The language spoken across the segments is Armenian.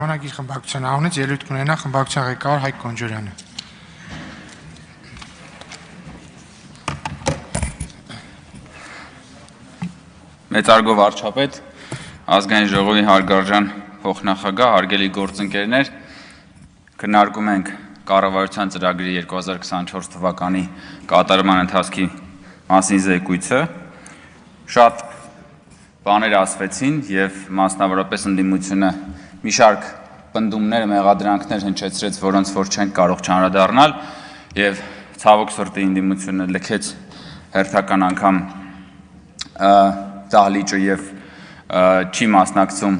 Ժամանակիր խմբակցության անունից ելույթ կունենա խմբակցության ղեկավար Հայկ Կոնջորյանը։ Մեծարգո վարչապետ, ազգային ժողովի հարգարժան փոխնախագահ, հարգելի գործընկերներ, քննարկում ենք կառավարության ծրագրի 2024 թվականի կատարման ընթացքի մասին զեկույցը։ Շատ բաներ ասվեցին եւ մասնավորապես ընդդիմությունը մի շարք պնդումներ, մեղադրանքներ հնչեցրեց, որոնց որ չենք կարող չանդրադառնալ եւ ցավոք սրտի ընդդիմությունը լքեց հերթական անգամ դահլիճը եւ չի մասնակցում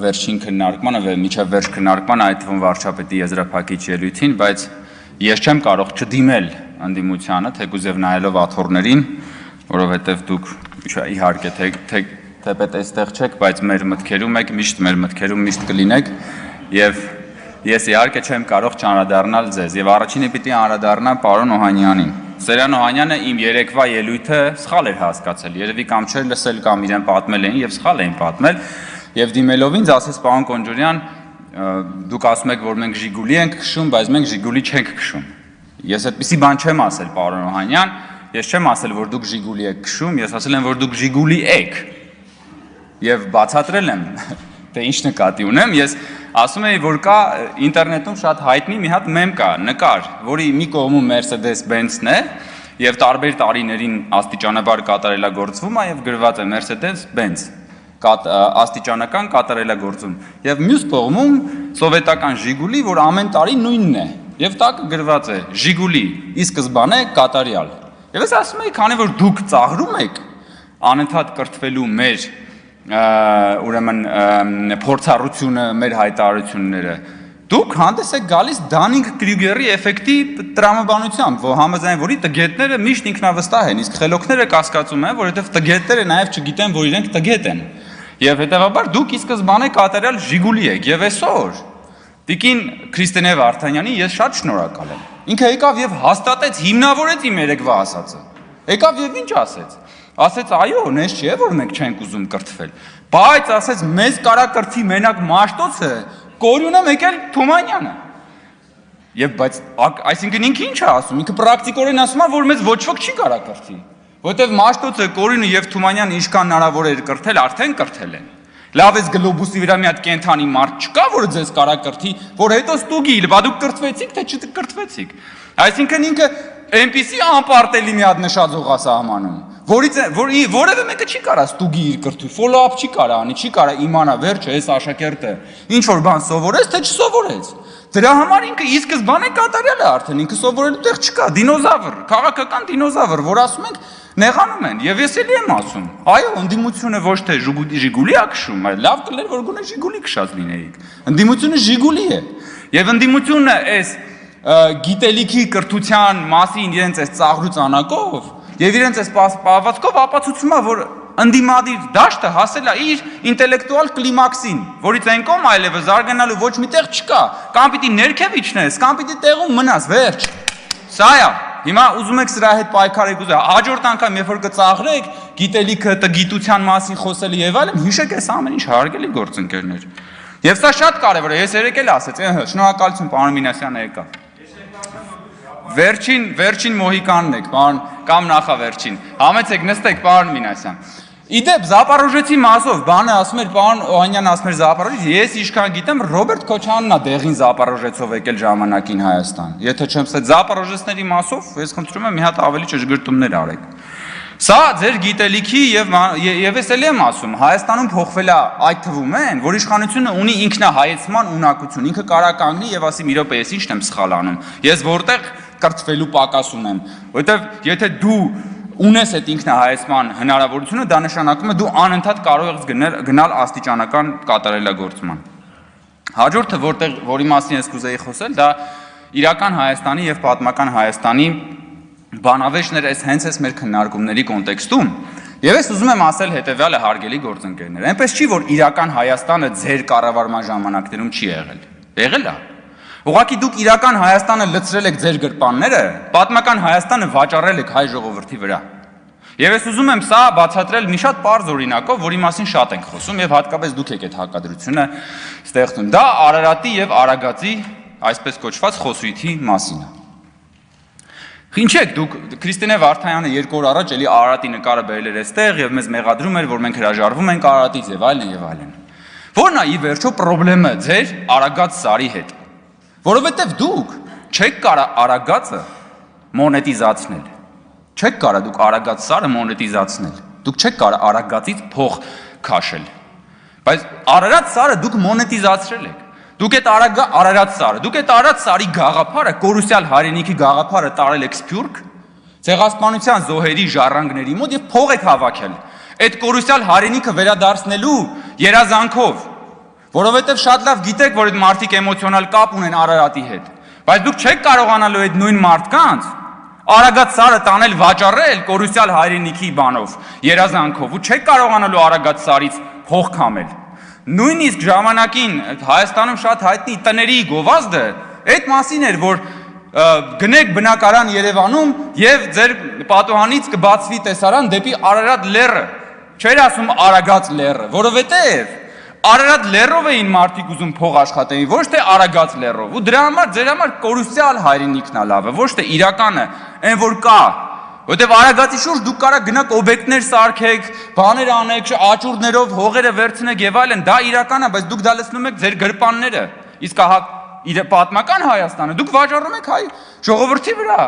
վերջին քննարկմանը, միջև վերջ քննարկման, այդ թվում վարչապետի եզրափակիչ ելույթին, բայց ես չեմ կարող չդիմել ընդդիմությանը, թեկուզ եւ նայելով աթոռներին, որովհետեւ դուք իհարկե թեպետ այստեղ չեք, բայց մեր մտքերում եք, միշտ մեր մտքերում միշտ կլինեք եւ ես իհարկե չեմ կարող չանդրադառնալ ձեզ եւ առաջինը պիտի անդրադառնամ պարոն Օհանյանին։ Սերյան Օհանյանը իմ երեկվա ելույթը սխալ էր հասկացել, երևի կամ չէր լսել կամ իրեն պատմել էին եւ սխալ էին պատմել եւ դիմելով ինձ ասեց պարոն Կոնջորյան, դուք ասում եք, որ մենք Ժիգուլի ենք քշում, բայց մենք Ժիգուլի չենք քշում։ Ես այդպիսի բան չեմ ասել, պարոն Օհանյան, ես չեմ ասել, որ դուք Ժիգուլի եք քշում, ես ասել եմ, որ դուք Ժիգուլի եք։ Եվ բացատրել եմ, թե ինչ նկատի ունեմ, ես ասում եի, որ կա ինտերնետում շատ հայտնի մի հատ մեմ կա, նկար, որի մի կողմում Mercedes-Benz-ն է եւ տարբեր տարիներին աստիճանաբար կատարելագործվում է եւ գրված է Mercedes-Benz, աստիճանական կատարելագործում։ Եվ մյուս կողմում սովետական Ժիգուլի, որ ամեն տարի նույնն է, եւ տակը գրված է Ժիգուլի, ի սկզբանե կատարյալ։ Եվ ես ասում եի, քանի որ դուք ծաղրում եք անընդհատ կրթվելու մեր ուրեմն փորձառությունը, մեր հայտարարությունները, դուք հանդես եք գալիս Դանինգ Կրյուգերի էֆեկտի տրամաբանությամբ, որ համաձայն որի տգետները միշտ ինքնավստահ են, իսկ խելոքները կասկածում են, որովհետև տգետները նաև չգիտեն, որ իրենք տգետ են։ Եվ հետևաբար դուք ի սկզբանե կատարյալ Ժիգուլի եք, եւ այսօր Տիկին Քրիստինե Վարդանյանի ես շատ շնորհակալ եմ։ Ինքը եկավ եւ հաստատեց, հիմնավորեց իմ երեկվա ասածը։ Եկավ եւ ինչ ասեց։ Ասեց այո, նես չէ, որ մենք չենք ուզում կրթվել, բայց ասեց մեզ կարա կրթի մենակ Մաշտոցը, Կորյունը եկել Թումանյանը։ Եվ բայց այսինքն ինքը ինչ է ասում, ինքը պրակտիկորեն ասում է, որ մեզ ոչ ոք չի կարա կրթի, որտեվ Մաշտոցը, Կորյունը եւ Թումանյանը ինչքան հնարավոր էր կրթել, արդեն կրթել են։ Լավ էս գլոբուսի վրա մի հատ կենթանի մարդ չկա, որը ձեզ կարա կրթի, որ հետո ստուգի, լվա դուք կրթվեցիք, թե չկրթվեցիք։ Այսինքն ինքը այնպիսի անպարտելի մի հատ նշաձող ասահմանում, որևէ մեկը չի կարա ստուգի իր կրթի, follow-up չի կարա անի, չի կարա իմանա վերջը այս աշակերտը ինչ որ բան սովորեց, թե չսովորեց։ Դրա համար ինքը ի սկզբանե կատարյալ է արդեն, ինքը սովորելու տեղ չկա, դինոզավր, քաղաքական դինոզավր, որ ասում ենք նեղանում են, եւ ես էլի եմ ասում, այո, ընդդիմությունը ոչ թե Ժիգուլի է քշում, այլ լավ կլներ, որ գոնե Ժիգուլի քշած լինեիք։ Ընդդիմությունը Ժիգուլի է։ Եվ ընդդիմությունը այս գիտելիքի կրթության մասին իրենց այս ծաղրուց անակով եւ իրենց այս պահվածքով ապացուցում է, որ ընդդիմադիր դաշտը հասել է իր ինտելեկտուալ կլիմաքսին, որից այն կողմ այլևս զարգանալու ոչ մի տեղ չկա, կամ պիտի ներքև իջնես, կամ պիտի տեղում մնաս, վերջ։ Սա է։ Հիմա ուզում եք սրա հետ պայքարեք, հաջորդ անգամ երբ որ կծաղրեք, գիտելիքը, տգիտության մասին խոսելը եւ այլն, հիշեք այս ամեն ինչ, հարգելի գործընկերներ։ Եվ սա շատ կարեւոր է, ես երեք էլ ասեցի, շնորհակալություն պարոն Մինասյանը եկա։ Վերջին մոհիկանն եք, պարոն, կամ նախավերջին։ Համեցեք, նստեք, պարոն Մինասյան։ Իդեպ Զապարոժեցի մասով բանը ասում էր պարոն Օհանյանն ասում էր Զապարոժից, ես ինչքան գիտեմ Ռոբերտ Քոչանյանն է դեղին Զապարոժեցով եկել ժամանակին Հայաստան։ Եթե չեմ ասել Զապարոժեցների մասով, ես խնդրում եմ մի հատ ավելի ճշգրտումներ արեք։ Սա ձեր գիտելիքի եւ ես էլ եմ ասում, Հայաստանում փոխվել է այդ թվում են, որ իշխանությունը ունի ինքնահայեցման ունակություն, ինքը կարա կանգնի եւ ասի՝ «Մի րոպե, ես ի՞նչն եմ սխալ անում»։ Ես որտեղ կրթվելու պակաս ունեմ, որովհետեւ եթե դու ունես այդ ինքնահայեցման հնարավորությունը, դա նշանակում է դու անընդհատ կարող ես գնալ աստիճանական կատարելագործման։ Հաջորդը, որի մասին ես կուզեի խոսել, դա իրական Հայաստանի եւ պատմական Հայաստանի բանավեճներ հենց այս մեր քննարկումների կոնտեքստում։ Եվ ես ուզում եմ ասել հետեւյալը, հարգելի գործընկերներ, այնպես չի, որ իրական Հայաստանը ձեր կառավարման ժամանակներում չի եղել։ Եղել է։ Ուղղակի դուք իրական Հայաստանը լցրել եք ձեր գրպանները, պատմական Հայաստանը վաճառել եք հայ ժողովրդի վրա։ Եվ ես ուզում եմ սա բացատրել մի շատ պարզ օրինակով, որի մասին շատ ենք խոսում եւ հատկապես դուք եք այդ հակադրությունը ստեղծում։ Դա Արարատի եւ Արագածի, այսպես կոչված խոսույթի մասին է։ Ինչեք դուք Քրիստինե Վարդայանը 2 օր առաջ էլի Արարատի նկարը բերել էր այստեղ եւ մեզ մեղադրում էր, որ մենք հրաժարվում ենք Արարատից եւ այլն եւ այլն։ Որն է ի վերջո խնդրեմը ձեր Արագած Սարի հետ։ Որովհետեւ դուք չեք կարող Արագածը մոնետիզացնել։ Չեք կարող դուք Արագած Սարը մոնետիզացնել։ Դուք չեք կարող Արագածից փող քաշել։ Բայց Արարատ Սարը դուք մոնետիզացրել եք։ Դուք այդ Արարատ Սարը, դուք այդ Արարատ Սարի գաղափարը, կորուսյալ հայրենիքի գաղափարը տարել եք Սփյուռք, ցեղասպանության զոհերի ժառանգների մոտ եւ փող եք հավաքել։ Այդ կորուսյալ հայրենիքը վերադարձնելու երազանքով, որովհետեւ շատ լավ գիտեք, որ այդ մարդիկ էմոցիոնալ կապ ունեն Արարատի հետ, բայց դուք չեք կարողանալու այդ նույն մարդկանց Արագած Սարը տանել վաճառել կորուսյալ հայրենիքի բանով, երազանքով, ու չեք կարողանալու Արագած Սարից փող քամել։ Նույնիսկ ժամանակին Հայաստանում շատ հայտնի տների գովազդը այդ մասին էր, որ գնեք բնակարան Երևանում եւ ձեր պատուհանից կբացվի տեսարան դեպի Արարատ լեռը։ Չէր ասում Արագած լեռը, որովհետեւ Արարատ լեռով էին մարդիկ ուզում փող աշխատեին, ոչ թե Արագած լեռով։ Ու դրա համար ձեր համար կորուսյալ հայրենիքն է լավը, ոչ թե իրականը, այն որ կա։ Որտեւ Արագածի շուրջ դուք կարող գնաք օբյեկտներ սարքեք, բաներ անեք, աճուրներով հողերը վերցնեք եւ այլն, դա իրական է, բայց դուք դա լցնում եք ձեր գրպանները։ Իսկ իր պատմական Հայաստանը դուք վաճառում եք հայ ժողովրդի վրա։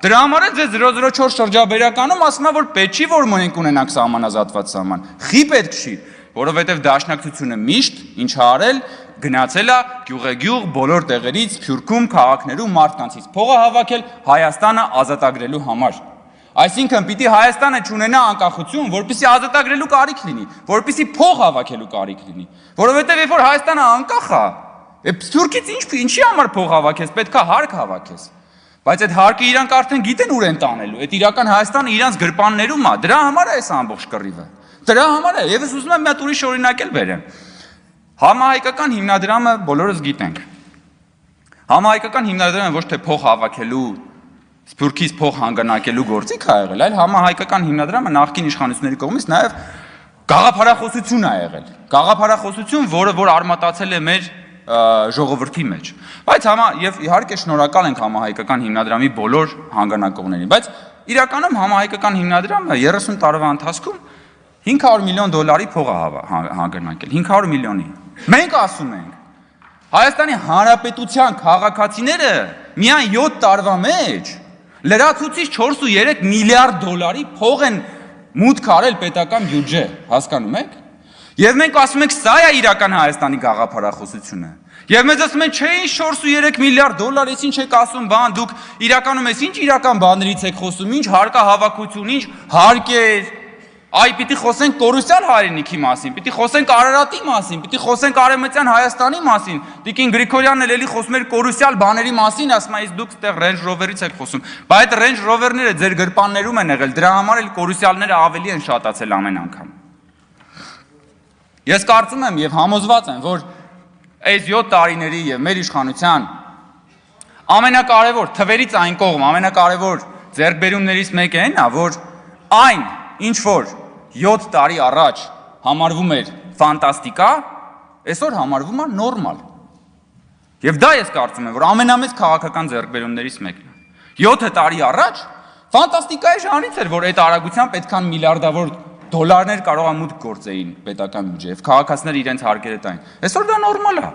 Դրա համար է ձեզ 004 շրջաբերականում ասում է, որ պետք չի որ մենք ունենանք սահմանազատված սահման։ Խի պետք չի, որովհետեւ դաշնակցությունը միշտ ինչ ա արել, գնացել է գյուղեգյուղ բոլոր տեղերից, Սփյուռքում, քաղաքներում մարդկանցից փողը հավաքել Հայաստանը ազատագրելու համար։ Այսինքն պիտի Հայաստանը չունենա անկախություն, որպեսզի ազատագրելու կարիք լինի, որպեսզի փող հավաքելու կարիք լինի, որովհետև երբ որ Հայաստանը անկախ է, Սփյուռքից ինչի համար փող հավաքես, պետքա հարկ հավաքես։ Բայց այդ հարկը իրանք արդեն գիտեն ուր են տանելու, այդ իրական Հայաստանը իրանց գրպաններում է, դրա համար է այս ամբողջ կռիվը։ Դրա համար է, եւ ես ուզում եմ մի հատ ուրիշ օրինակ էլ բերեմ։ Համահայկական հիմնադրամը բոլորս գիտենք։ Համահայկական հիմնադրամը ոչ թե փող հավաքելու Սփյուռքից փող հանգանակելու գործիք ա եղել, այլ համահայկական հիմնադրամը նախկին իշխանությունների կողմից նաև գաղափարախոսություն ա եղել։ Գաղափարախոսություն, որ արմատացել է մեր ժողովրդի մեջ։ Բայց եւ իհարկե շնորհակալ ենք համահայկական հիմնադրամի բոլոր հանգանակողներին, բայց իրականում համահայկական հիմնադրամը 30 տարվա ընթացքում $500 միլիոն փող ա հանգանակել, 500 միլիոնի։ Մենք ասում ենք Հայաստանի Հանրապետության քաղաքացիները միայն 7 տարվա մեջ լրացուցիչ 4.3 միլիարդ $, փող են մուտք արել պետական բյուջե, հասկանում եք։ Եվ մենք ասում ենք սա է իրական Հայաստանի գաղափարախոսությունը։ Եվ մեզ ասում են, չէ, ինչ 4.3 միլիարդ $, ես ինչ եք ասում, բան, դուք իրականում ես ինչ իրական բաներից եք խոսում, ինչ հարկահավաքություն, ինչ հարկեր։ Այ պիտի խոսենք կորուսյալ հայրենիքի մասին, պիտի խոսենք Արարատի մասին, պիտի խոսենք Արևմտյան Հայաստանի մասին։ Տիկին Գրիգորյանն էլ էլի խոսում էր կորուսյալ բաների մասին, ասում է, իսկ դուք ստեղ Range Rover-ից եք խոսում։ Բայց այդ Range Rover-ները ձեր գրպաններում են եղել, դրա համար էլ կորուսյալները ավելի են շատացել ամեն անգամ։ Ես կարծում եմ եւ համոզված եմ, որ այս 7 տարիների եւ մեր իշխանության ամենակարևոր թվերից այն կողմ, ամենակարևոր ձեռքբերումներից մեկը այն է, որ այն, ինչ որ 7 տարի առաջ համարվում էր ֆանտաստիկա, այսօր համարվում է նորմալ։ Եվ դա ես կարծում եմ, որ ամենամեծ քաղաքական ձեռքբերումներից մեկն է։ 7 տարի առաջ ֆանտաստիկայի ժանրից էր, որ այդ արագությամբ այդքան միլիարդավոր դոլարներ կարող է մուտք գործեին պետական բյուջե, եւ քաղաքացիները իրենց հարկերը տային։ Այսօր դա նորմալ է։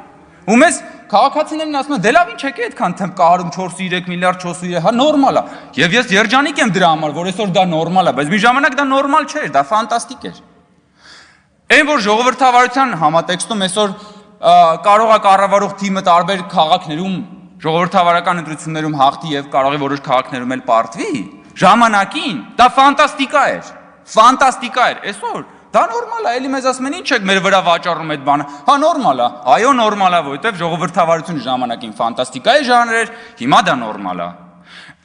Ու մեզ քաղաքացիներն ասում են, դե լավ ինչ եք այդքան կահարում 4.3 միլիարդ, 4.3, հա նորմալ է։ Եվ ես երջանիկ եմ դրա համար, որ այսօր դա նորմալ է, բայց մի ժամանակ դա նորմալ չէր, դա ֆանտաստիկ էր։ Այն որ ժողովրդավարության համատեքստում այսօր կարող է կառավարող թիմը տարբեր քաղաքներում ժողովրդավարական ընտրություններում հաղթի եւ կարող է որոշ քաղաքներում էլ պարտվի, ժամանակին դա ֆանտաստիկա էր։ Ֆանտաստիկա էր, այսօր դա նորմալ է, էլի մեզ ասում են ինչ եք մեր վրա վաճառում այդ բանը։ Հա նորմալ է, այո նորմալ է, որովհետև ժողովրդավարությունը ժամանակին ֆանտաստիկայի ժանր էր, հիմա դա նորմալ է։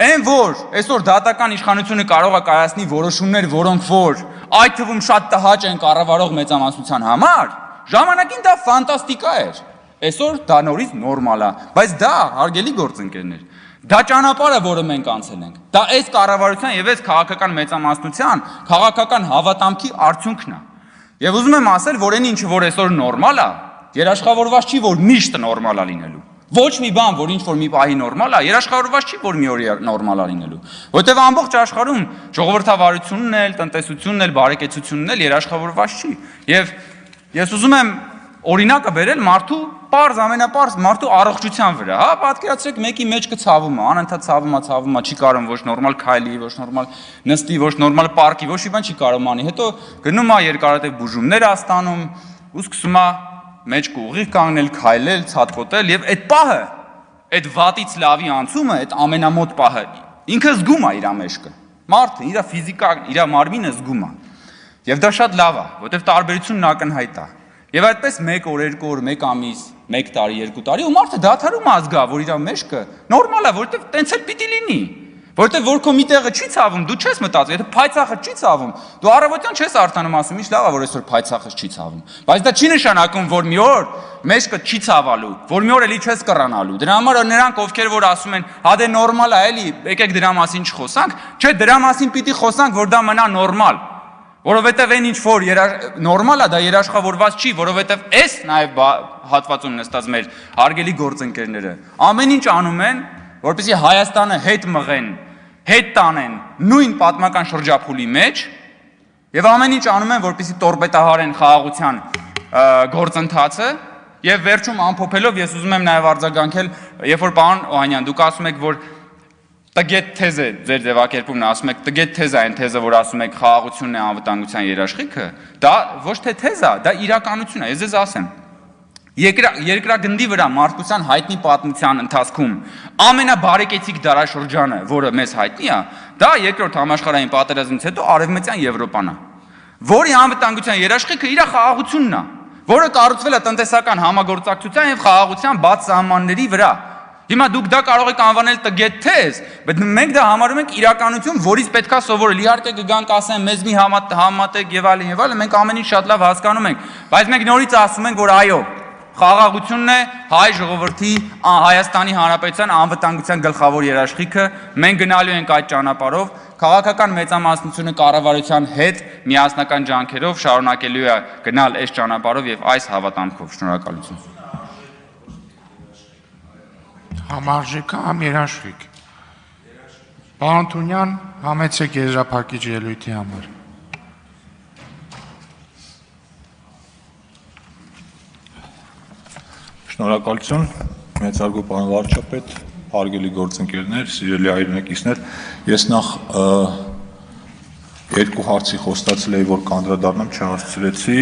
Այն որ այսօր դատական իշխանությունը կարող է կայացնի որոշումներ, որոնք որ այդ թվում շատ տհաճ են կառավարող մեծամասնության համար, ժամանակին դա ֆանտաստիկա էր։ Այսօր դա նորից նորմալ է, բայց դա հարգելի գործընկերներ, Դա ճանապարհը, որը մենք անցել ենք։ Դա այս կառավարության եւ այս քաղաքական մեծամասնության, քաղաքական հավատամքի արդյունքն է։ Եվ ուզում եմ ասել, որ այն ինչը որ այսօր նորմալ է, երաշխավորված չի, որ միշտ նորմալ է լինելու։ Ոչ մի բան, որ ինչ որ մի պահի նորմալ է, երաշխավորված չի, որ մի օր նորմալ է լինելու։ Որտեւ ամբողջ աշխարհում ժողովրդավարությունն էլ, տնտեսությունն էլ, բարեկեցությունն էլ երաշխավորված չի։ Եվ ես ուզում եմ օրինակը բերել մարդու պարզ ամենապարզ մարդու առողջության վրա, հա, պատկերացրեք մեկի մեջքը ցավում է, անընդհատ ցավում է, չի կարող ոչ նորմալ քայլի, ոչ նորմալ նստի, ոչ նորմալ պարկի, ոչ մի բան չի կարող անի։ Հետո գնում է երկարատև բուժումներ է ստանում, ու սկսում է մեջքը ուղիղ կանգնել, քայլել, ցատկոտել եւ այդ պահը, այդ վատից լավի անցումը, այդ ամենամոտ պահը ինքը զգում է իր մեջքը։ Մարդը իր ֆիզիկան, իր մարմինը զգում է։ Եվ դա շատ լավ է, որովհետեւ տարբերությունն ակնհայտ է։ Եվ այդպես 1 օր, 2 օր, 1 ամիս, 1 տարի, 2 տարի ու մարդը դադարում է զգա, որ իր մեջքը նորմալ է, որովհետև տենց էլ պիտի լինի։ Որովհետև որ քո մի տեղը չի ցավում, դու չես մտածում, եթե փայծախը չի ցավում, դու առավոտյան չես արտանում ասում, ինչ լավ է, որ այսօր փայծախը չի ցավում։ Բայց դա չի նշանակում, որ մի օր մեջքը չի ցավալու, որ մի օր էլի չես կռանալու։ Դրա համար նրանք, ովքեր որ ասում են, հա դե նորմալ է, էլի, եկեք դրա մասին չխոսանք, չէ, դրա մասին պիտի խոսանք, որ դա մնա նորմալ։ Որովհետև այն ինչ որ նորմալ է, դա երաշխավորված չի, որովհետև այս նաև հատվածում նստած մեր հարգելի գործընկերները ամեն ինչ անում են, որպեսզի Հայաստանը հետ մղեն, հետ տանեն նույն պատմական շրջափուլի մեջ եւ ամեն ինչ անում են, որպեսզի տորպետահարեն խաղաղության գործընթացը եւ վերջում ամփոփելով ես ուզում եմ նաև արձագանքել, երբ որ պարոն Օհանյան դուք ասում եք, որ տգետ թեզ է ձեր ձևակերպումն ասում եք, տգետ թեզ է այն թեզը, որ ասում եք խաղաղությունն է անվտանգության երաշխիքը, դա ոչ թե թեզ է, դա իրականություն է, ես ձեզ ասեմ։ Երկրագնդի վրա մարդկության հայտնի պատմության ընթացքում ամենաբարեկեցիկ դարաշրջանը, որը մեզ հայտնի է, դա երկրորդ համաշխարհային պատերազմից հետո Արևմտյան Եվրոպան է, որի անվտանգության երաշխիքը իր խաղաղությունն է, որը կառուցվել է տնտեսական համագործակցության եւ խաղաղության բաց սահմանների վրա։ Հիմա դուք դա կարող եք անվանել տգետ թեզ, բայց մենք դա համարում ենք իրականություն, որից պետքա սովորել։ Իհարկե կգանք ասեն մեզ մի համատեք եւ այլն, մենք ամեն ինչ շատ լավ հասկանում ենք, բայց մենք նորից ասում ենք, որ այո, խաղաղությունն է հայ ժողովրդի, Հայաստանի Հանրապետության անվտանգության գլխավոր երաշխիքը, մենք գնալու ենք այդ ճանապարհով, քաղաքական մեծամասնությունը կառավարության հետ միասնական ջանքերով շարունակելու է գնալ այս ճանապարհով եւ այս հավատամքով։ Շնորհակալություն։ Համարժեք կամ երաշխիք։ Պարոն Թունյան, համեցեք եզրափակիչ ելույթի համար։ Շնորհակալություն, մեծարգո պարոն վարչապետ, հարգելի գործընկերներ, սիրելի հայրենակիցներ, ես նախ երկու հարցի խոստացել էի, որ կանդրադառնամ, չհասցրեցի,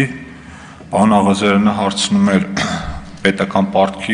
պարոն Աղազարյանը հարցնում էր պետական պարտքի